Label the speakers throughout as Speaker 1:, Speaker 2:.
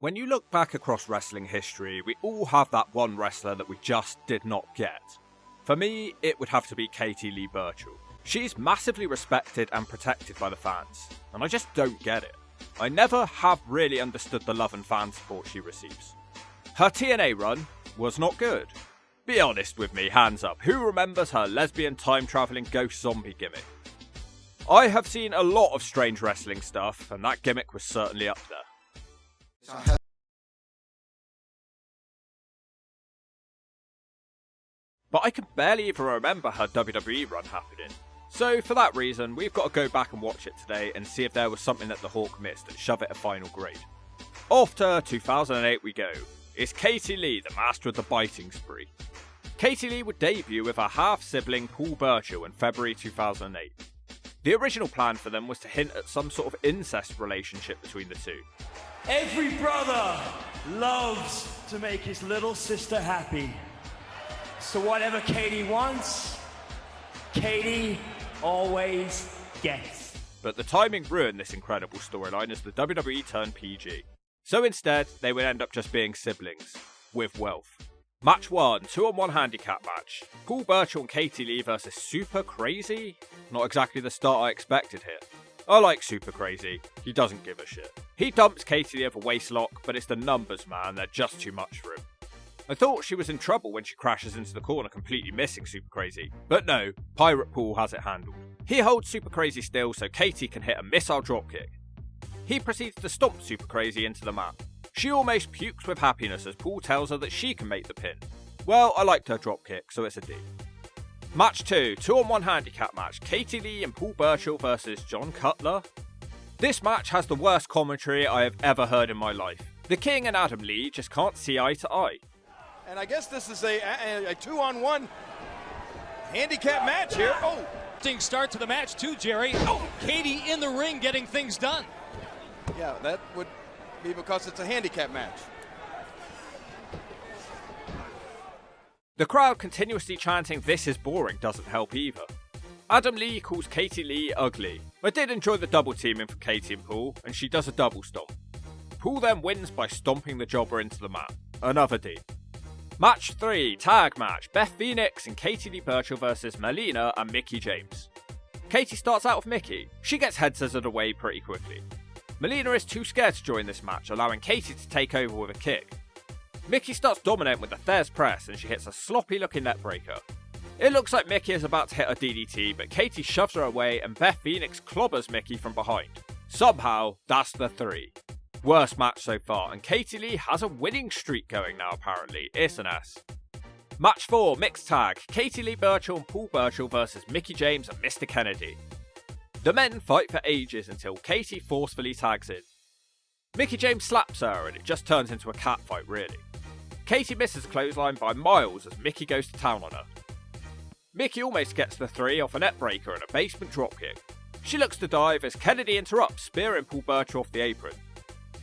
Speaker 1: When you look back across wrestling history, we all have that one wrestler that we just did not get. For me, it would have to be Katie Lea Burchill. She's massively respected and protected by the fans, and I just don't get it. I never have really understood the love and fan support she receives. Her TNA run was not good. Be honest with me, hands up, who remembers her lesbian time-travelling ghost zombie gimmick? I have seen a lot of strange wrestling stuff, and that gimmick was certainly up there. But I can barely even remember her WWE run happening. So for that reason, we've got to go back and watch it today and see if there was something that the Hawk missed and shove it a final grade. Off to 2008 we go. It's Katie Lea, the master of the biting spree. Katie Lea would debut with her half-sibling Paul Burchill in February 2008. The original plan for them was to hint at some sort of incest relationship between the two.
Speaker 2: Every brother loves to make his little sister happy. So whatever Katie wants, Katie always gets.
Speaker 1: But the timing ruined this incredible storyline as the WWE turned PG. So instead, they would end up just being siblings, with wealth. Match 1, 2-on-1 handicap match. Paul Burchill and Katie Lea versus Super Crazy? Not exactly the start I expected here. I like Super Crazy, he doesn't give a shit. He dumps Katie Lea with a waistlock, but it's the numbers, man, they're just too much for him. I thought she was in trouble when she crashes into the corner completely missing Super Crazy, but no, Pirate Paul has it handled. He holds Super Crazy still so Katie can hit a missile dropkick. He proceeds to stomp Super Crazy into the mat. She almost pukes with happiness as Paul tells her that she can make the pin. Well, I liked her dropkick, so it's a D. Match 2, 2-on-1 handicap match, Katie Lea and Paul Burchill versus John Cutler. This match has the worst commentary I have ever heard in my life. The King and Adam Lee just can't see eye to eye.
Speaker 3: And I guess this is a 2-on-1 handicap match here. Oh,
Speaker 4: Start to the match too, Jerry. Oh, Katie in the ring getting things done.
Speaker 3: yeah, that would be because it's a handicap match.
Speaker 1: The crowd continuously chanting "this is boring" doesn't help either. Adam Lee calls Katie Lea ugly. I did enjoy the double teaming for Katie and Paul, and she does a double stomp. Paul then wins by stomping the jobber into the mat. Another D. Match 3, tag match, Beth Phoenix and Katie Lea Burchill versus Melina and Mickie James. Katie starts out with Mickie. She gets head scissored away pretty quickly. Melina is too scared to join this match, allowing Katie to take over with a kick. Mickie starts dominating with the Thesz press and she hits a sloppy looking neckbreaker. It looks like Mickie is about to hit a DDT, but Katie shoves her away and Beth Phoenix clobbers Mickie from behind. Somehow, that's the 3. Worst match so far, and Katie Lea has a winning streak going now apparently. It's an S. Match 4, mixed tag, Katie Lea Burchill and Paul Burchill versus Mickie James and Mr. Kennedy. The men fight for ages until Katie forcefully tags in. Mickie James slaps her and it just turns into a catfight really. Katie misses a clothesline by miles as Mickie goes to town on her. Mickie almost gets the 3 off a neckbreaker and a basement dropkick. She looks to dive as Kennedy interrupts, spearing Paul Burchill off the apron.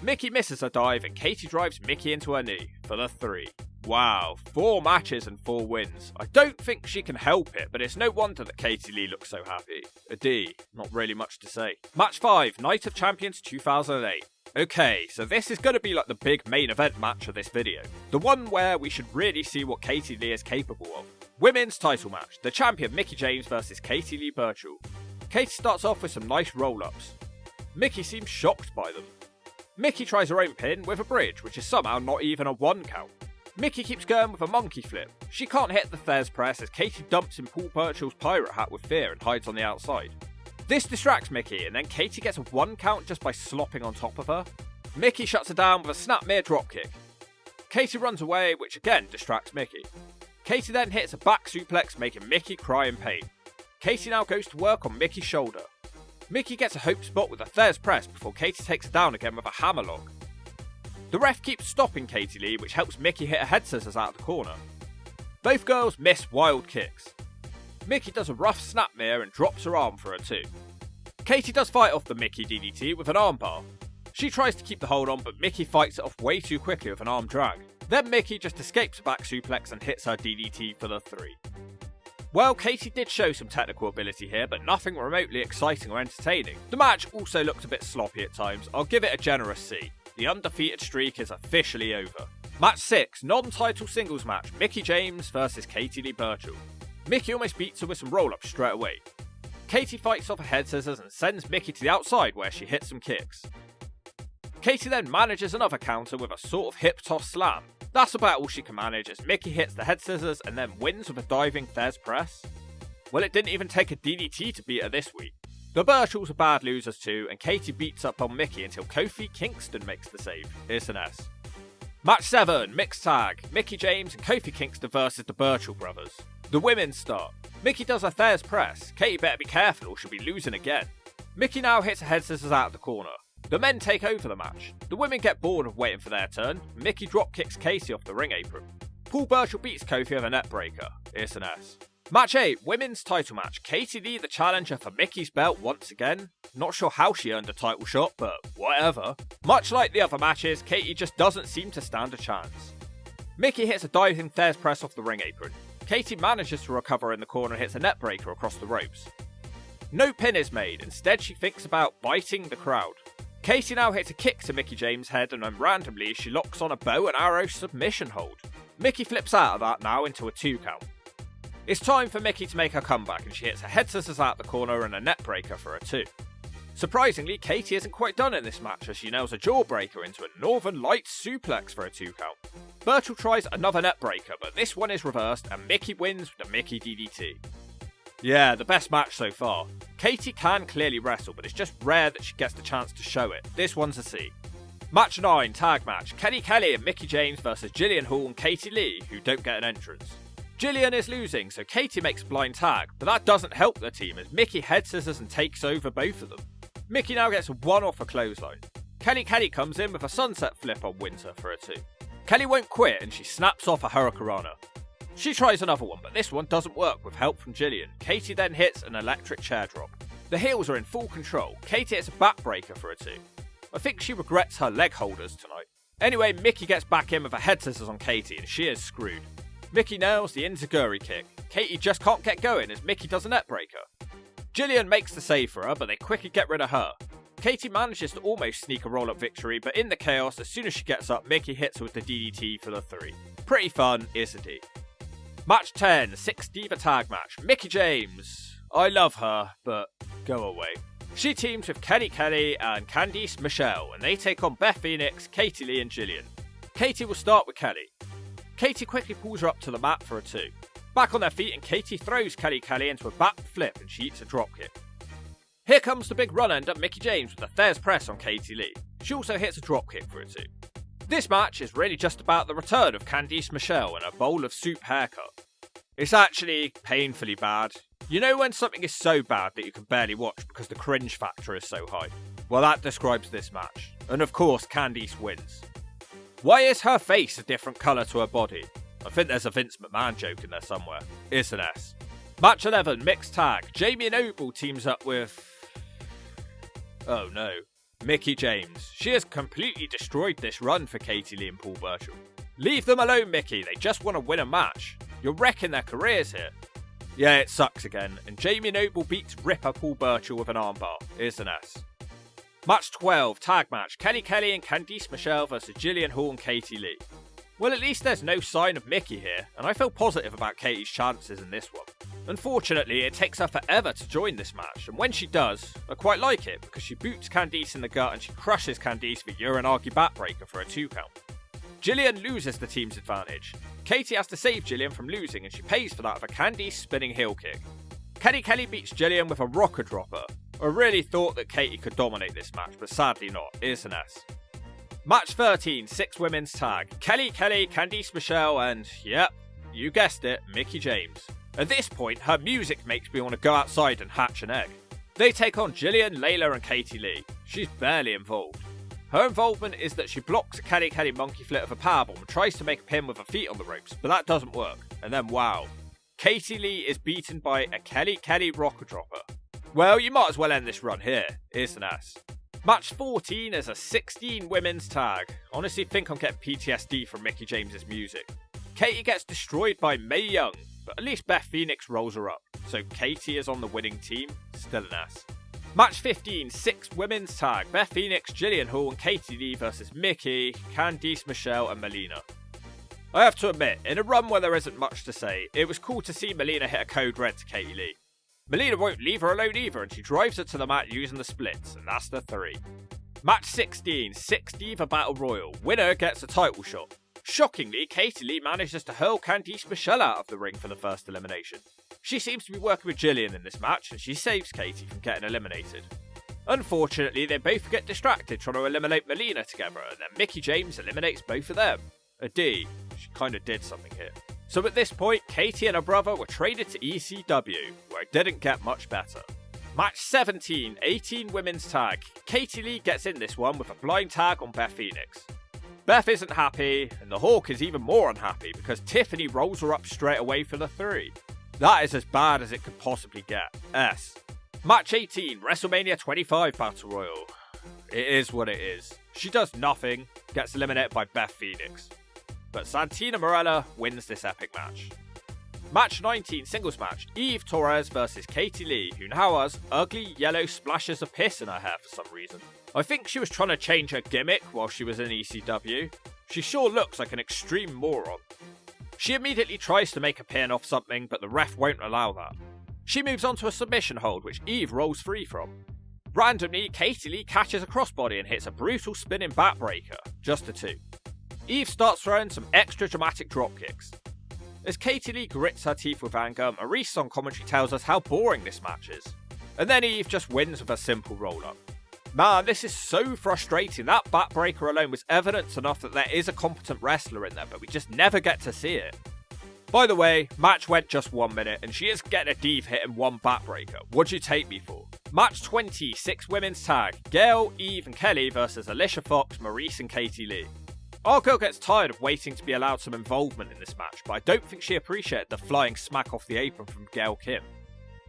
Speaker 1: Mickie misses a dive and Katie drives Mickie into her knee for the 3. Wow, 4 matches and 4 wins. I don't think she can help it, but it's no wonder that Katie Lea looks so happy. A D, not really much to say. Match 5, Night of Champions 2008. Okay, so this is going to be like the big main event match of this video. The one where we should really see what Katie Lea is capable of. Women's title match, the champion Mickie James versus Katie Lea Burchill. Katie starts off with some nice roll-ups. Mickie seems shocked by them. Mickie tries her own pin with a bridge, which is somehow not even a 1 count. Mickie keeps going with a monkey flip. She can't hit the Thesz press as Katie dumps in Paul Burchill's pirate hat with fear and hides on the outside. This distracts Mickie, and then Katie gets a 1 count just by slopping on top of her. Mickie shuts her down with a snapmare dropkick. Katie runs away, which again distracts Mickie. Katie then hits a back suplex, making Mickie cry in pain. Katie now goes to work on Mickie's shoulder. Mickie gets a hope spot with a Thesz press before Katie takes her down again with a hammerlock. The ref keeps stopping Katie Lea, which helps Mickie hit a head scissors out of the corner. Both girls miss wild kicks. Mickie does a rough snapmare and drops her arm for a 2. Katie does fight off the Mickie DDT with an armbar. She tries to keep the hold on, but Mickie fights it off way too quickly with an arm drag. Then Mickie just escapes a back suplex and hits her DDT for the 3. Well, Katie did show some technical ability here, but nothing remotely exciting or entertaining. The match also looked a bit sloppy at times. I'll give it a generous C. the undefeated streak is officially over. Match 6, non-title singles match, Mickie James versus Katie Lea Burchill. Mickie almost beats her with some roll-ups straight away. Katie fights off a head scissors and sends Mickie to the outside where she hits some kicks. Katie then manages another counter with a sort of hip toss slam. That's about all she can manage as Mickie hits the head scissors and then wins with a diving Thez press. Well, it didn't even take a DDT to beat her this week. The Burchills are bad losers too, and Katie beats up on Mickie until Kofi Kingston makes the save. It's an S. Match 7, mixed tag, Mickie James and Kofi Kingston versus the Burchill brothers. The women start. Mickie does a Thez press. Katie better be careful or she'll be losing again. Mickie now hits a head scissors out of the corner. The men take over the match. The women get bored of waiting for their turn. Mickie drop kicks Katie off the ring apron. Paul Burchill beats Kofi with a net breaker. It's an S. Match 8, women's title match. Katie Lea the challenger for Mickie's belt once again. Not sure how she earned a title shot, but whatever. Much like the other matches, Katie just doesn't seem to stand a chance. Mickie hits a diving Thez press off the ring apron. Katie manages to recover in the corner and hits a net breaker across the ropes. No pin is made, instead she thinks about biting the crowd. Katie now hits a kick to Mickie James' head and then randomly she locks on a bow and arrow submission hold. Mickie flips out of that now into a 2 count. It's time for Mickie to make her comeback and she hits a head scissors out the corner and a net breaker for a 2. Surprisingly, Katie isn't quite done in this match as she nails a jawbreaker into a Northern Lights suplex for a 2 count. Burchill tries another net breaker, but this one is reversed and Mickie wins with the Mickie DDT. Yeah, the best match so far. Katie can clearly wrestle, but it's just rare that she gets the chance to show it. This one's a C. Match 9, tag match, Kelly Kelly and Mickie James versus Jillian Hall and Katie Lea, who don't get an entrance. Jillian is losing, so Katie makes a blind tag, but that doesn't help the team as Mickie head scissors and takes over both of them. Mickie now gets a 1 off a clothesline. Kelly Kelly comes in with a sunset flip on Winter for a 2. Kelly won't quit and she snaps off a Hurricanrana. She tries another one, but this one doesn't work with help from Jillian. Katie then hits an electric chair drop. The heels are in full control. Katie hits a backbreaker for a 2. I think she regrets her leg holders tonight. Anyway, Mickie gets back in with a head scissors on Katie and she is screwed. Mickie nails the Enziguri kick. Katie just can't get going as Mickie does a net breaker. Jillian makes the save for her, but they quickly get rid of her. Katie manages to almost sneak a roll-up victory, but in the chaos, as soon as she gets up, Mickie hits her with the DDT for the 3. Pretty fun, is a D. Match 10, 6 Diva tag match, Mickie James. I love her, but go away. She teams with Kelly Kelly and Candice Michelle, and they take on Beth Phoenix, Katie Lea and Jillian. Katie will start with Kelly. Katie quickly pulls her up to the mat for a 2. Back on their feet and Katie throws Kelly Kelly into a back flip and she eats a dropkick. Here comes the big run-ender Mickie James with a Thez press on Katie Lea. She also hits a dropkick for a 2. This match is really just about the return of Candice Michelle and a bowl of soup haircut. It's actually painfully bad. You know when something is so bad that you can barely watch because the cringe factor is so high? Well, that describes this match. And of course, Candice wins. Why is her face a different colour to her body? I think there's a Vince McMahon joke in there somewhere. It's an S. Match 11, mixed tag. Jamie Noble teams up with... oh no. Mickie James. She has completely destroyed this run for Katie Lea and Paul Burchill. Leave them alone, Mickie. They just want to win a match. You're wrecking their careers here. Yeah, it sucks again. And Jamie Noble beats Ripper Paul Burchill with an armbar. It's an S. Match 12, tag match, Kelly Kelly and Candice Michelle versus Jillian Hall and Katie Lea. Well, at least there's no sign of Mickie here, and I feel positive about Katie's chances in this one. Unfortunately, it takes her forever to join this match, and when she does, I quite like it, because she boots Candice in the gut and she crushes Candice for Uranagi backbreaker for a 2 count. Jillian loses the team's advantage. Katie has to save Jillian from losing, and she pays for that with a Candice spinning heel kick. Kelly Kelly beats Jillian with a rocker dropper. I really thought that Katie could dominate this match, but sadly not. It's an S. Match 13, 6 women's tag. Kelly Kelly, Candice Michelle, and, yep, you guessed it, Mickie James. At this point, her music makes me want to go outside and hatch an egg. They take on Jillian, Layla, and Katie Lea. She's barely involved. Her involvement is that she blocks a Kelly Kelly monkey flip with a powerbomb and tries to make a pin with her feet on the ropes, but that doesn't work. And then, wow, Katie Lea is beaten by a Kelly Kelly rocker dropper. Well, you might as well end this run here. It's an S. Match 14 is a 16 women's tag. Honestly think I'm getting PTSD from Mickie James's music. Katie gets destroyed by Mae Young, but at least Beth Phoenix rolls her up. So Katie is on the winning team, still an S. Match 15, 6 women's tag, Beth Phoenix, Jillian Hall and Katie Lea versus Mickie, Candice, Michelle and Melina. I have to admit, in a run where there isn't much to say, it was cool to see Melina hit a code red to Katie Lea. Melina won't leave her alone either and she drives her to the mat using the splits, and that's the 3. Match 16, 6 Diva Battle Royal, winner gets a title shot. Shockingly, Katie Lea manages to hurl Candice Michelle out of the ring for the first elimination. She seems to be working with Jillian in this match and she saves Katie from getting eliminated. Unfortunately, they both get distracted trying to eliminate Melina together and then Mickie James eliminates both of them. A D, she kinda did something here. So at this point, Katie and her brother were traded to ECW, where it didn't get much better. Match 17, 18 women's tag. Katie Lea gets in this one with a blind tag on Beth Phoenix. Beth isn't happy, and the Hawk is even more unhappy because Tiffany rolls her up straight away for the 3. That is as bad as it could possibly get. S. Match 18, WrestleMania 25 Battle Royal. It is what it is. She does nothing, gets eliminated by Beth Phoenix. But Santina Marella wins this epic match. Match 19, singles match, Eve Torres versus Katie Lea, who now has ugly yellow splashes of piss in her hair for some reason. I think she was trying to change her gimmick while she was in ECW. She sure looks like an extreme moron. She immediately tries to make a pin off something, but the ref won't allow that. She moves on to a submission hold, which Eve rolls free from. Randomly, Katie Lea catches a crossbody and hits a brutal spinning backbreaker, just a 2. Eve starts throwing some extra dramatic dropkicks. As Katie Lea grits her teeth with anger, Maurice on commentary tells us how boring this match is. And then Eve just wins with a simple roll-up. Man, this is so frustrating. That backbreaker alone was evidence enough that there is a competent wrestler in there, but we just never get to see it. By the way, match went just 1 minute, and she is getting a div hit in one backbreaker. What'd you take me for? Match 20, 6 women's tag, Gail, Eve and Kelly versus Alicia Fox, Maurice and Katie Lea. Our girl gets tired of waiting to be allowed some involvement in this match, but I don't think she appreciated the flying smack off the apron from Gail Kim.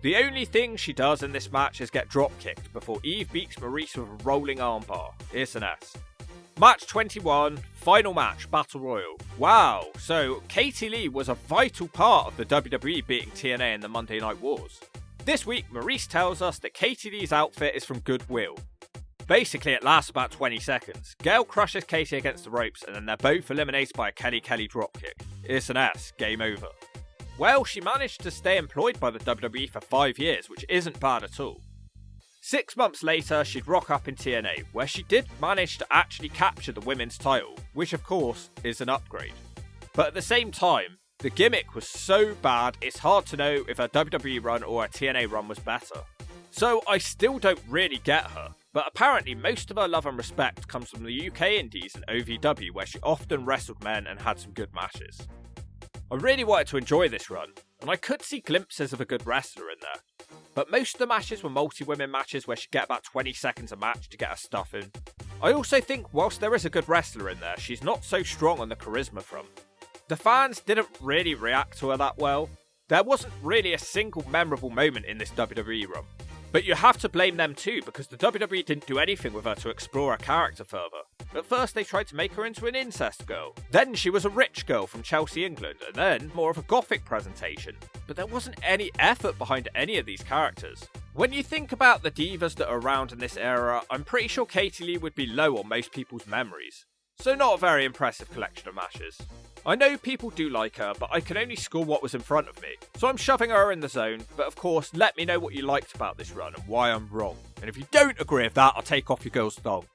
Speaker 1: The only thing she does in this match is get drop kicked before Eve beats Maurice with a rolling armbar. It's an S. Match 21, final match, Battle Royal. Wow, so Katie Lea was a vital part of the WWE beating TNA in the Monday Night Wars. This week, Maurice tells us that Katie Lee's outfit is from Goodwill. Basically, it lasts about 20 seconds. Gail crushes Katie against the ropes and then they're both eliminated by a Kelly dropkick. It's an S, game over. Well, she managed to stay employed by the WWE for 5 years, which isn't bad at all. 6 months later, she'd rock up in TNA, where she did manage to actually capture the women's title, which of course is an upgrade. But at the same time, the gimmick was so bad, it's hard to know if her WWE run or her TNA run was better. So I still don't really get her, but apparently most of her love and respect comes from the UK indies and OVW, where she often wrestled men and had some good matches. I really wanted to enjoy this run, and I could see glimpses of a good wrestler in there. But most of the matches were multi-women matches where she'd get about 20 seconds a match to get her stuff in. I also think whilst there is a good wrestler in there, she's not so strong on the charisma front. The fans didn't really react to her that well. There wasn't really a single memorable moment in this WWE run. But you have to blame them too, because the WWE didn't do anything with her to explore her character further. At first they tried to make her into an incest girl, then she was a rich girl from Chelsea, England, and then more of a gothic presentation. But there wasn't any effort behind any of these characters. When you think about the divas that are around in this era, I'm pretty sure Katie Lea would be low on most people's memories. So not a very impressive collection of matches. I know people do like her, but I can only score what was in front of me. So I'm shoving her in the zone, but of course, let me know what you liked about this run and why I'm wrong. And if you don't agree with that, I'll take off your girl's thong.